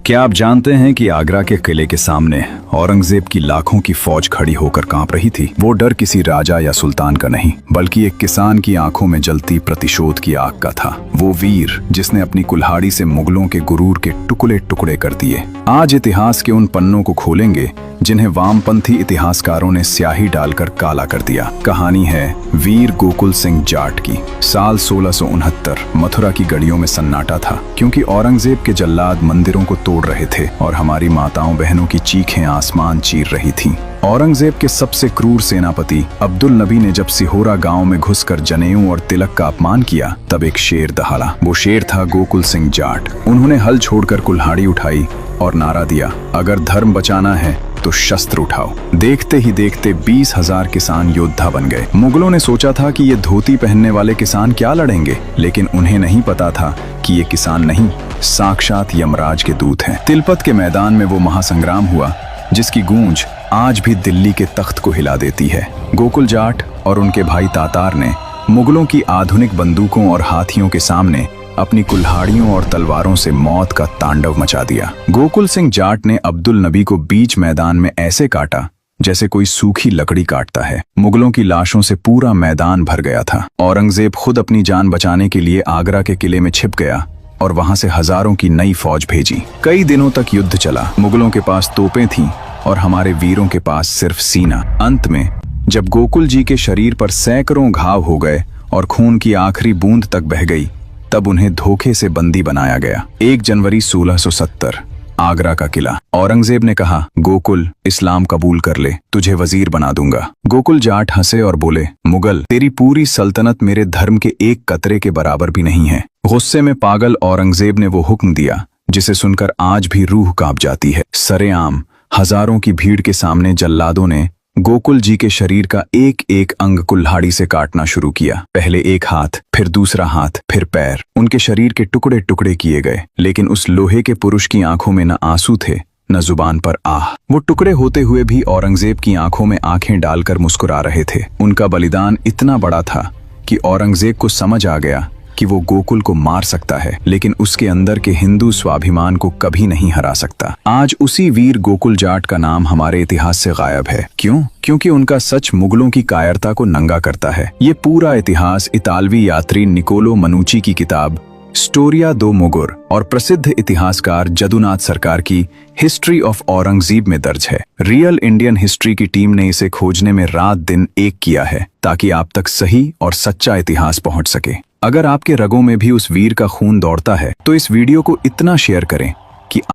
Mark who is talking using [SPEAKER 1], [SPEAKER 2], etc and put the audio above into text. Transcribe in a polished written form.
[SPEAKER 1] क्या आप जानते हैं कि आगरा के किले के सामने औरंगजेब की लाखों की फौज खड़ी होकर कांप रही थी। वो डर किसी राजा या सुल्तान का नहीं, बल्कि एक किसान की आंखों में जलती प्रतिशोध की आग का था। वो वीर जिसने अपनी कुल्हाड़ी से मुगलों के गुरूर के टुकड़े टुकड़े कर दिए। आज इतिहास के उन पन्नों को खोलेंगे जिन्हें वामपंथी इतिहासकारों ने स्याही डालकर काला कर दिया। कहानी है वीर गोकुल सिंह जाट की। साल 1669 मथुरा की गलियों में सन्नाटा था, क्योंकि औरंगजेब के जल्लाद मंदिरों को तोड़ रहे थे और हमारी माताओं बहनों की चीखें आसमान चीर रही थीं। औरंगजेब के सबसे क्रूर सेनापति अब्दुल नबी ने जब सिहोरा गांव में घुसकर जनेऊ और तिलक का अपमान किया, तब एक शेर दहाड़ा। वो शेर था गोकुल सिंह जाट। उन्होंने हल छोड़कर कुल्हाड़ी उठाई और नारा दिया, अगर धर्म बचाना है तो शस्त्र उठाओ। देखते ही देखते 20,000 किसान योद्धा बन गए। मुगलों ने सोचा था कि ये धोती पहनने वाले किसान क्या लड़ेंगे, लेकिन उन्हें नहीं पता था कि ये किसान नहीं, साक्षात यमराज के दूत हैं। तिलपत के मैदान में वो महासंग्राम हुआ जिसकी गूंज आज भी दिल्ली के तख्त को हिला देती है। गोकुल जाट और उनके भाई तातार ने मुगलों की आधुनिक बंदूकों और हाथियों के सामने अपनी कुल्हाड़ियों और तलवारों से मौत का तांडव मचा दिया। गोकुल सिंह जाट ने अब्दुल नबी को बीच मैदान में ऐसे काटा जैसे कोई सूखी लकड़ी काटता है। मुगलों की लाशों से पूरा मैदान भर गया था। औरंगजेब खुद अपनी जान बचाने के लिए आगरा के किले में छिप गया और वहां से हजारों की नई फौज भेजी। कई दिनों तक युद्ध चला। मुगलों के पास तोपें थीं और हमारे वीरों के पास सिर्फ सीना। अंत में जब गोकुल जी के शरीर पर सैकड़ों घाव हो गए और खून की आखिरी बूंद तक बह गई, तब उन्हें धोखे से बंदी बनाया गया। 1 जनवरी 1670 आगरा का किला। औरंगजेब ने कहा, गोकुल इस्लाम कबूल कर ले, तुझे वजीर बना दूंगा। गोकुल जाट हंसे और बोले, मुगल, तेरी पूरी सल्तनत मेरे धर्म के एक कतरे के बराबर भी नहीं है। गुस्से में पागल औरंगजेब ने वो हुक्म दिया जिसे सुनकर आज भी रूह कांप जाती है। सरेआम हजारों की भीड़ के सामने जल्लादों ने गोकुल जी के शरीर का एक एक अंग कुल्हाड़ी से काटना शुरू किया। पहले एक हाथ, फिर दूसरा हाथ, फिर पैर। उनके शरीर के टुकड़े टुकड़े किए गए, लेकिन उस लोहे के पुरुष की आंखों में न आंसू थे न जुबान पर आह। वो टुकड़े होते हुए भी औरंगजेब की आंखों में आंखें डालकर मुस्कुरा रहे थे। उनका बलिदान इतना बड़ा था कि औरंगजेब को समझ आ गया कि वो गोकुल को मार सकता है, लेकिन उसके अंदर के हिंदू स्वाभिमान को कभी नहीं हरा सकता। आज उसी वीर गोकुल जाट का नाम हमारे इतिहास से गायब है। क्यों? क्योंकि उनका सच मुगलों की कायरता को नंगा करता है। ये पूरा इतिहास इतालवी यात्री निकोलो मनुची की किताब स्टोरिया दो मुगुर और प्रसिद्ध इतिहासकार जदुनाथ सरकार की हिस्ट्री ऑफ औरंगजेब में दर्ज है। रियल इंडियन हिस्ट्री की टीम ने इसे खोजने में रात दिन एक किया है, ताकि आप तक सही और सच्चा इतिहास पहुंच सके। अगर आपके रगों में भी उस वीर का खून दौड़ता है तो इस वीडियो को इतना शेयर करें